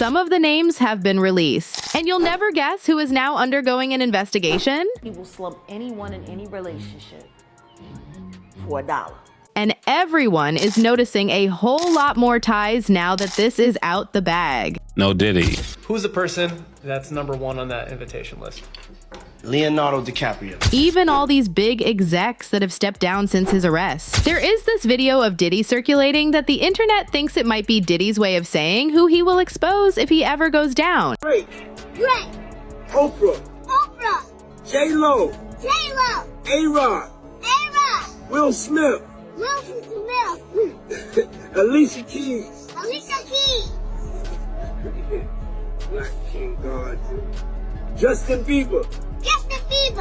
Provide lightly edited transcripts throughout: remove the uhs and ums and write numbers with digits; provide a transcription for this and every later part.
Some of the names have been released, and you'll never guess who is now undergoing an investigation. He will slump anyone in any relationship for $1. And everyone is noticing a whole lot more ties now that this is out the bag. No Diddy. Who's the person that's #1 on that invitation list? Leonardo DiCaprio. Even all these big execs that have stepped down since his arrest. There is this video of Diddy circulating that the internet thinks it might be Diddy's way of saying who he will expose if he ever goes down. Drake. Oprah. J-Lo. A-Rod. Will Smith. Alicia Keys. Black King God. Justin Bieber.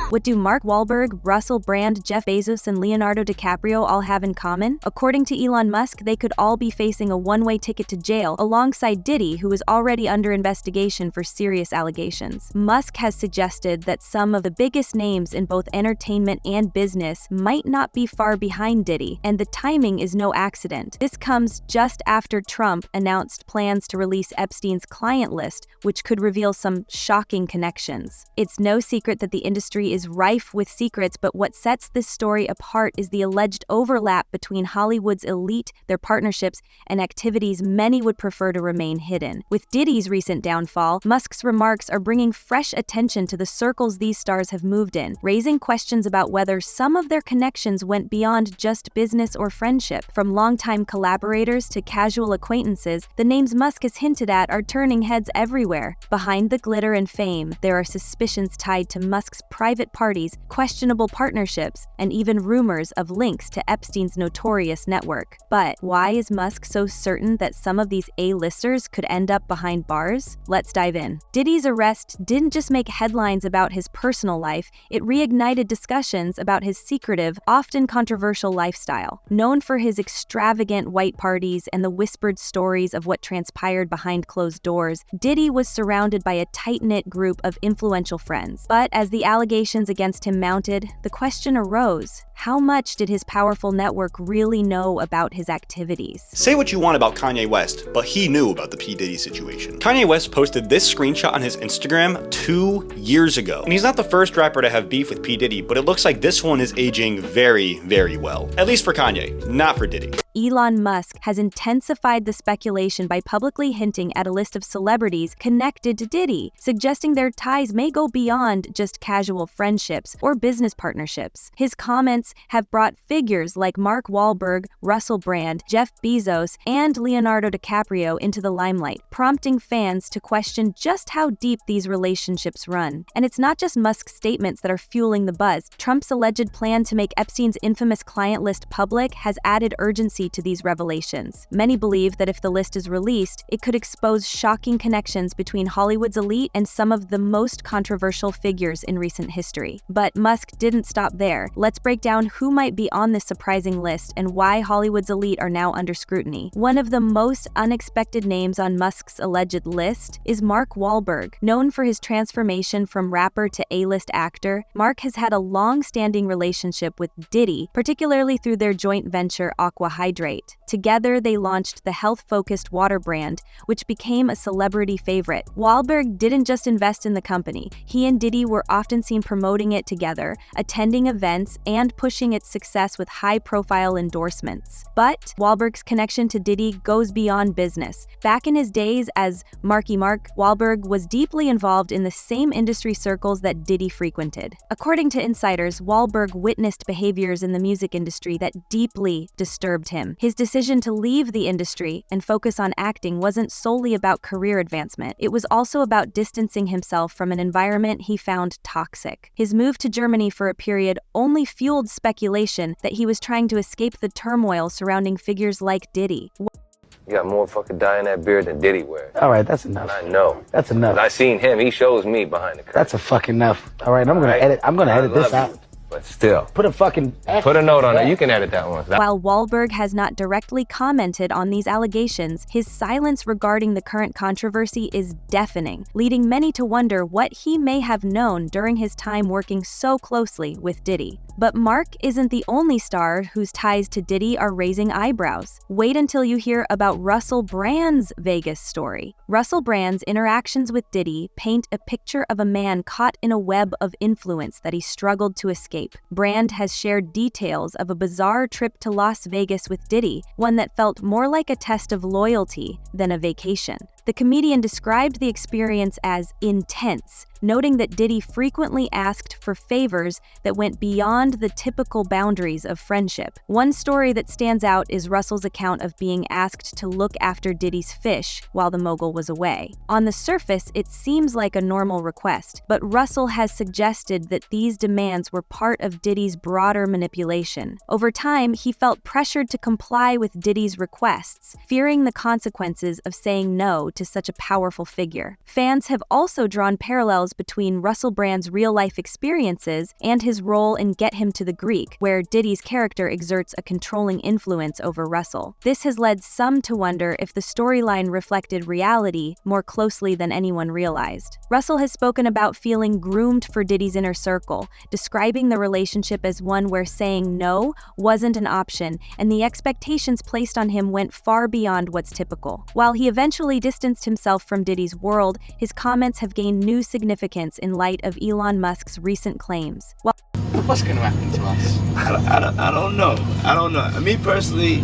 What do Mark Wahlberg, Russell Brand, Jeff Bezos, and Leonardo DiCaprio all have in common? According to Elon Musk, they could all be facing a one-way ticket to jail alongside Diddy, who is already under investigation for serious allegations. Musk has suggested that some of the biggest names in both entertainment and business might not be far behind Diddy, and the timing is no accident. This comes just after Trump announced plans to release Epstein's client list, which could reveal some shocking connections. It's no secret that the industry is rife with secrets, but what sets this story apart is the alleged overlap between Hollywood's elite, their partnerships, and activities many would prefer to remain hidden. With Diddy's recent downfall, Musk's remarks are bringing fresh attention to the circles these stars have moved in, raising questions about whether some of their connections went beyond just business or friendship. From longtime collaborators to casual acquaintances, the names Musk has hinted at are turning heads everywhere. Behind the glitter and fame, there are suspicions tied to Musk's private parties, questionable partnerships, and even rumors of links to Epstein's notorious network. But why is Musk so certain that some of these A-listers could end up behind bars? Let's dive in. Diddy's arrest didn't just make headlines about his personal life, it reignited discussions about his secretive, often controversial lifestyle. Known for his extravagant white parties and the whispered stories of what transpired behind closed doors, Diddy was surrounded by a tight-knit group of influential friends. But as the allegations against him mounted, the question arose: how much did his powerful network really know about his activities? Say what you want about Kanye West, but he knew about the P. Diddy situation. Kanye West posted this screenshot on his Instagram 2 years ago. And he's not the first rapper to have beef with P. Diddy, but it looks like this one is aging very, very well. At least for Kanye, not for Diddy. Elon Musk has intensified the speculation by publicly hinting at a list of celebrities connected to Diddy, suggesting their ties may go beyond just casual friendships or business partnerships. His comments have brought figures like Mark Wahlberg, Russell Brand, Jeff Bezos, and Leonardo DiCaprio into the limelight, prompting fans to question just how deep these relationships run. And it's not just Musk's statements that are fueling the buzz. Trump's alleged plan to make Epstein's infamous client list public has added urgency to these revelations. Many believe that if the list is released, it could expose shocking connections between Hollywood's elite and some of the most controversial figures in recent history. But Musk didn't stop there. Let's break down who might be on this surprising list and why Hollywood's elite are now under scrutiny. One of the most unexpected names on Musk's alleged list is Mark Wahlberg. Known for his transformation from rapper to A-list actor, Mark has had a long-standing relationship with Diddy, particularly through their joint venture Aqua Hydrate. Together, they launched the health-focused water brand, which became a celebrity favorite. Wahlberg didn't just invest in the company. He and Diddy were often seen promoting it together, attending events, and pushing its success with high-profile endorsements. But Wahlberg's connection to Diddy goes beyond business. Back in his days as Marky Mark, Wahlberg was deeply involved in the same industry circles that Diddy frequented. According to insiders, Wahlberg witnessed behaviors in the music industry that deeply disturbed him. His decision to leave the industry and focus on acting wasn't solely about career advancement. It was also about distancing himself from an environment he found toxic. His move to Germany for a period only fueled speculation that he was trying to escape the turmoil surrounding figures like Diddy. You got more fucking dye in that beard than Diddy wears. All right, that's enough. And I know. That's enough. I seen him. He shows me behind the curtain. That's a fucking enough. All right, I'm gonna edit this out. But still. Put a fucking... Put a note on it. You can edit that one. While Wahlberg has not directly commented on these allegations, his silence regarding the current controversy is deafening, leading many to wonder what he may have known during his time working so closely with Diddy. But Mark isn't the only star whose ties to Diddy are raising eyebrows. Wait until you hear about Russell Brand's Vegas story. Russell Brand's interactions with Diddy paint a picture of a man caught in a web of influence that he struggled to escape. Brand has shared details of a bizarre trip to Las Vegas with Diddy, one that felt more like a test of loyalty than a vacation. The comedian described the experience as intense, noting that Diddy frequently asked for favors that went beyond the typical boundaries of friendship. One story that stands out is Russell's account of being asked to look after Diddy's fish while the mogul was away. On the surface, it seems like a normal request, but Russell has suggested that these demands were part of Diddy's broader manipulation. Over time, he felt pressured to comply with Diddy's requests, fearing the consequences of saying no to such a powerful figure. Fans have also drawn parallels between Russell Brand's real-life experiences and his role in Get Him to the Greek, where Diddy's character exerts a controlling influence over Russell. This has led some to wonder if the storyline reflected reality more closely than anyone realized. Russell has spoken about feeling groomed for Diddy's inner circle, describing the relationship as one where saying no wasn't an option, and the expectations placed on him went far beyond what's typical. While he eventually distanced himself from Diddy's world, his comments have gained new significance in light of Elon Musk's recent claims. What's going to happen to us? I don't know. I don't know. Me personally,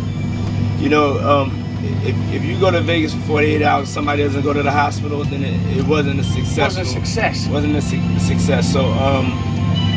you know, if you go to Vegas for 48 hours, somebody doesn't go to the hospital, then it wasn't a success. It wasn't a success. Wasn't a success. So,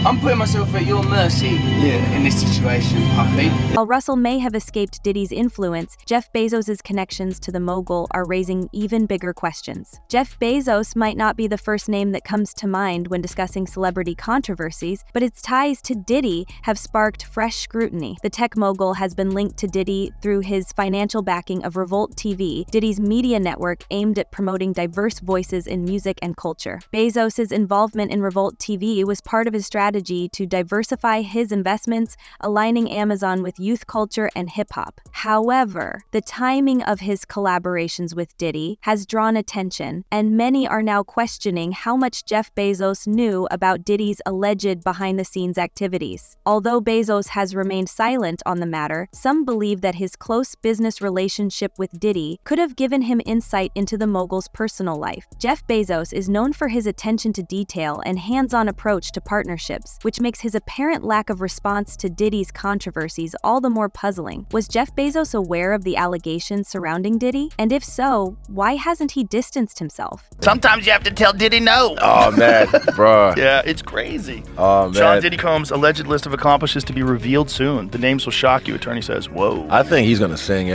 I'm putting myself at your mercy in this situation, Puffy. While Russell may have escaped Diddy's influence, Jeff Bezos' connections to the mogul are raising even bigger questions. Jeff Bezos might not be the first name that comes to mind when discussing celebrity controversies, but its ties to Diddy have sparked fresh scrutiny. The tech mogul has been linked to Diddy through his financial backing of Revolt TV, Diddy's media network aimed at promoting diverse voices in music and culture. Bezos' involvement in Revolt TV was part of his strategy to diversify his investments, aligning Amazon with youth culture and hip-hop. However, the timing of his collaborations with Diddy has drawn attention, and many are now questioning how much Jeff Bezos knew about Diddy's alleged behind-the-scenes activities. Although Bezos has remained silent on the matter, some believe that his close business relationship with Diddy could have given him insight into the mogul's personal life. Jeff Bezos is known for his attention to detail and hands-on approach to partnerships, which makes his apparent lack of response to Diddy's controversies all the more puzzling. Was Jeff Bezos aware of the allegations surrounding Diddy? And if so, why hasn't he distanced himself? Sometimes you have to tell Diddy no. Oh, man, bro. Yeah, it's crazy. Oh, man. Sean Diddy Combs' alleged list of accomplices to be revealed soon. The names will shock you, attorney says. Whoa. I think he's going to sing,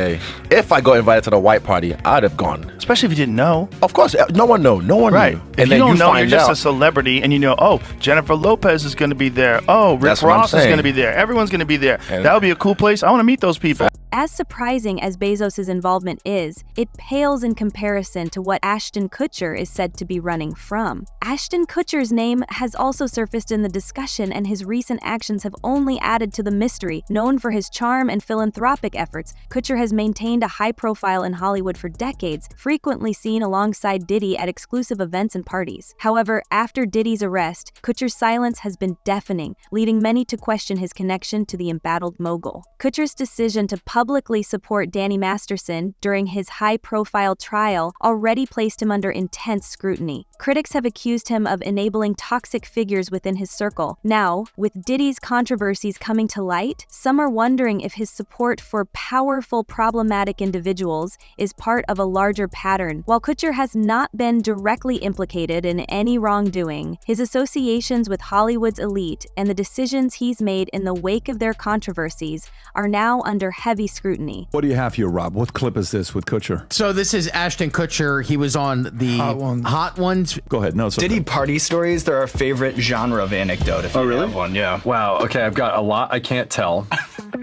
If I got invited to the white party, I'd have gone. Especially if you didn't know. Of course, no one knew. No one right. knew. If you don't know, you're just a celebrity, and you know, oh, Jennifer Lopez is going to be there. Oh, Rick Ross is going to be there. Everyone's going to be there. And that would be a cool place. I want to meet those people. As surprising as Bezos' involvement is, it pales in comparison to what Ashton Kutcher is said to be running from. Ashton Kutcher's name has also surfaced in the discussion, and his recent actions have only added to the mystery. Known for his charm and philanthropic efforts, Kutcher has maintained a high profile in Hollywood for decades, frequently seen alongside Diddy at exclusive events and parties. However, after Diddy's arrest, Kutcher's silence has been deafening, leading many to question his connection to the embattled mogul. Kutcher's decision to publicly support Danny Masterson during his high-profile trial already placed him under intense scrutiny. Critics have accused him of enabling toxic figures within his circle. Now, with Diddy's controversies coming to light, some are wondering if his support for powerful, problematic individuals is part of a larger pattern. While Kutcher has not been directly implicated in any wrongdoing, his associations with Hollywood's elite and the decisions he's made in the wake of their controversies are now under heavy scrutiny. What do you have here, Rob? What clip is this with Kutcher? So this is Ashton Kutcher. He was on the Hot Ones. Go ahead. No, it's okay. Diddy party stories, they're our favorite genre of anecdote. If you have one, yeah. Wow, okay, I've got a lot I can't tell.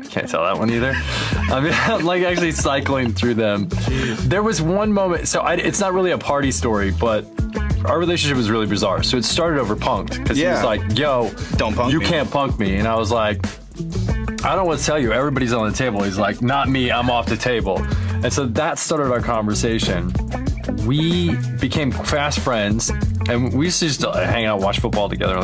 Can't tell that one either. I mean, I'm like actually cycling through them. There was one moment, so it's not really a party story, but our relationship was really bizarre. So it started over punked, because he was like, yo, don't punk you me. Can't punk me. And I was like, I don't know what to tell you. Everybody's on the table. He's like, not me, I'm off the table. And so that started our conversation. We became fast friends, and we used to just hang out, watch football together.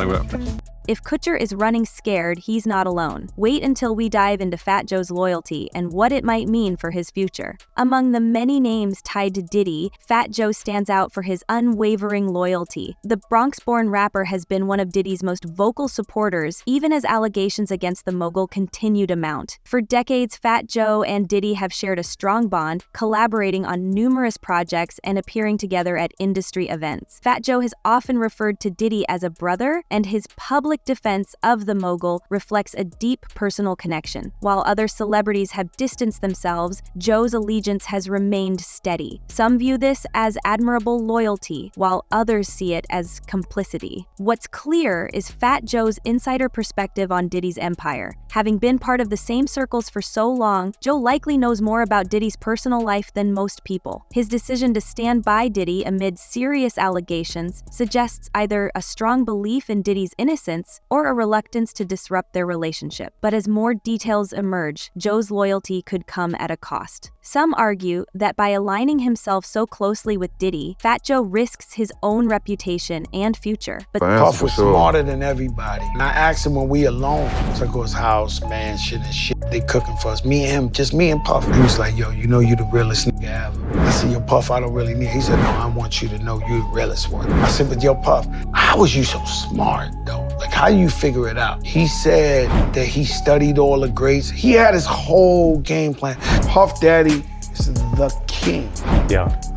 If Kutcher is running scared, he's not alone. Wait until we dive into Fat Joe's loyalty and what it might mean for his future. Among the many names tied to Diddy, Fat Joe stands out for his unwavering loyalty. The Bronx-born rapper has been one of Diddy's most vocal supporters, even as allegations against the mogul continue to mount. For decades, Fat Joe and Diddy have shared a strong bond, collaborating on numerous projects and appearing together at industry events. Fat Joe has often referred to Diddy as a brother, and his public defense of the mogul reflects a deep personal connection. While other celebrities have distanced themselves, Joe's allegiance has remained steady. Some view this as admirable loyalty, while others see it as complicity. What's clear is Fat Joe's insider perspective on Diddy's empire. Having been part of the same circles for so long, Joe likely knows more about Diddy's personal life than most people. His decision to stand by Diddy amid serious allegations suggests either a strong belief in Diddy's innocence or a reluctance to disrupt their relationship. But as more details emerge, Joe's loyalty could come at a cost. Some argue that by aligning himself so closely with Diddy, Fat Joe risks his own reputation and future. But Puff was smarter than everybody. And I asked him when we alone, took his house, man, shit and shit. They cooking for us, me and him, just me and Puff. He was like, yo, you know you the realest nigga ever. I said, yo, Puff, I don't really need it. He said, no, I want you to know you the realest one. I said, but yo, Puff, how was you so smart, though? Like, how you figure it out? He said that he studied all the greats. He had his whole game plan. Puff Daddy is the king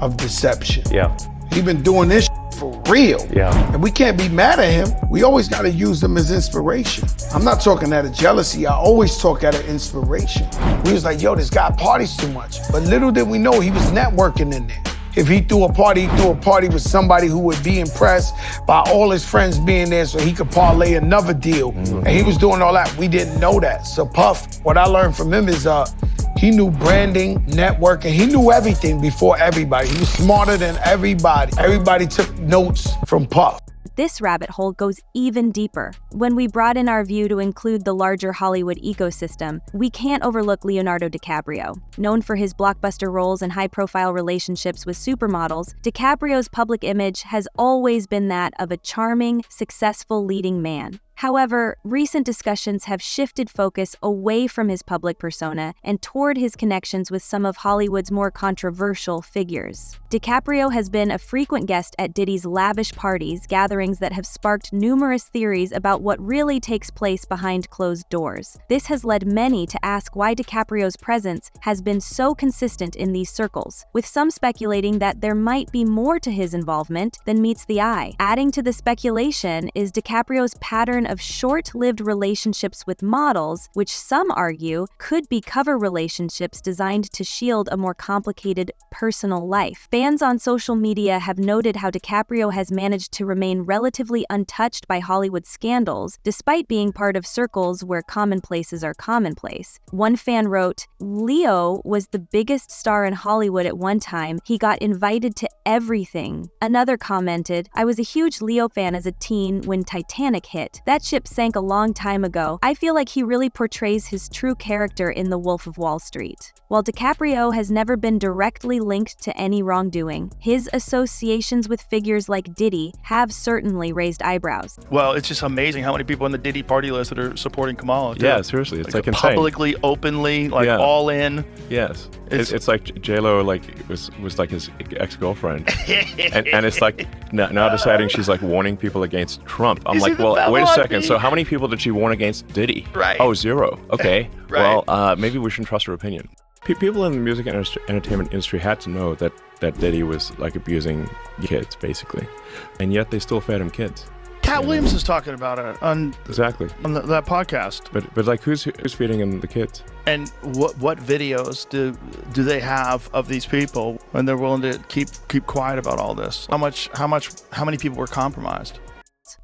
of deception. He been doing this for real. And we can't be mad at him. We always got to use them as inspiration. I'm not talking out of jealousy. I always talk out of inspiration. We was like, yo, this guy parties too much. But little did we know he was networking in there. If he threw a party, with somebody who would be impressed by all his friends being there so he could parlay another deal. And he was doing all that. We didn't know that. So Puff, what I learned from him is he knew branding, networking. He knew everything before everybody. He was smarter than everybody. Everybody took notes from Puff. this rabbit hole goes even deeper. When we broaden our view to include the larger Hollywood ecosystem, we can't overlook Leonardo DiCaprio. Known for his blockbuster roles and high-profile relationships with supermodels, DiCaprio's public image has always been that of a charming, successful leading man. However, recent discussions have shifted focus away from his public persona and toward his connections with some of Hollywood's more controversial figures. DiCaprio has been a frequent guest at Diddy's lavish parties, gatherings that have sparked numerous theories about what really takes place behind closed doors. This has led many to ask why DiCaprio's presence has been so consistent in these circles, with some speculating that there might be more to his involvement than meets the eye. Adding to the speculation is DiCaprio's pattern of short-lived relationships with models, which some argue could be cover relationships designed to shield a more complicated personal life. Fans on social media have noted how DiCaprio has managed to remain relatively untouched by Hollywood scandals, despite being part of circles where commonplaces are commonplace. One fan wrote, "Leo was the biggest star in Hollywood at one time. He got invited to everything." Another commented, "I was a huge Leo fan as a teen when Titanic hit. That ship sank a long time ago. I feel like he really portrays his true character in The Wolf of Wall Street." While DiCaprio has never been directly linked to any wrongdoing, his associations with figures like Diddy have certainly raised eyebrows. Well, it's just amazing how many people on the Diddy party list that are supporting Kamala. Too. Yeah, seriously, it's like insane. Publicly, openly, all in. Yes, it's like J-Lo was like his ex-girlfriend, and it's like now deciding she's like warning people against Trump. I'm like, well, wait a second. So how many people did she warn against Diddy? Right. Oh, 0. Okay. Right. Well, maybe we shouldn't trust her opinion. People in the music and entertainment industry had to know that Diddy was like abusing kids, basically, and yet they still fed him kids. Cat Williams is talking about it on that podcast. But like, who's feeding him the kids? And what videos do they have of these people when they're willing to keep quiet about all this? How many people were compromised?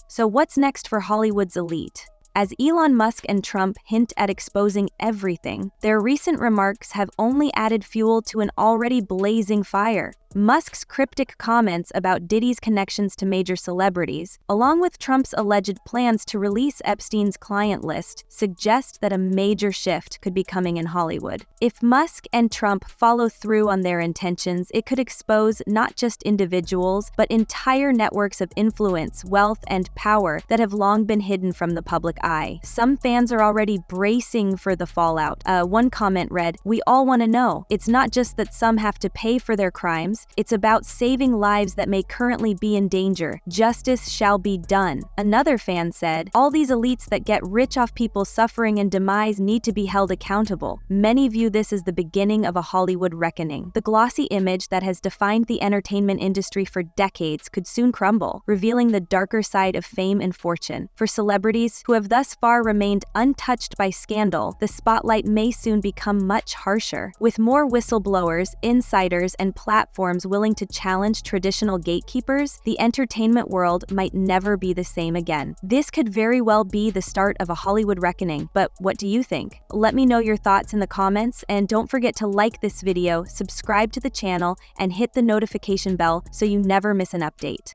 So what's next for Hollywood's elite? As Elon Musk and Trump hint at exposing everything, their recent remarks have only added fuel to an already blazing fire. Musk's cryptic comments about Diddy's connections to major celebrities, along with Trump's alleged plans to release Epstein's client list, suggest that a major shift could be coming in Hollywood. If Musk and Trump follow through on their intentions, it could expose not just individuals, but entire networks of influence, wealth, and power that have long been hidden from the public eye. Some fans are already bracing for the fallout. One comment read, "We all want to know. It's not just that some have to pay for their crimes, it's about saving lives that may currently be in danger. Justice shall be done." Another fan said, "All these elites that get rich off people's suffering and demise need to be held accountable." Many view this as the beginning of a Hollywood reckoning. The glossy image that has defined the entertainment industry for decades could soon crumble, revealing the darker side of fame and fortune. For celebrities who have thus far remained untouched by scandal, the spotlight may soon become much harsher. With more whistleblowers, insiders, and platforms willing to challenge traditional gatekeepers, the entertainment world might never be the same again. This could very well be the start of a Hollywood reckoning, but what do you think? Let me know your thoughts in the comments, and don't forget to like this video, subscribe to the channel, and hit the notification bell so you never miss an update.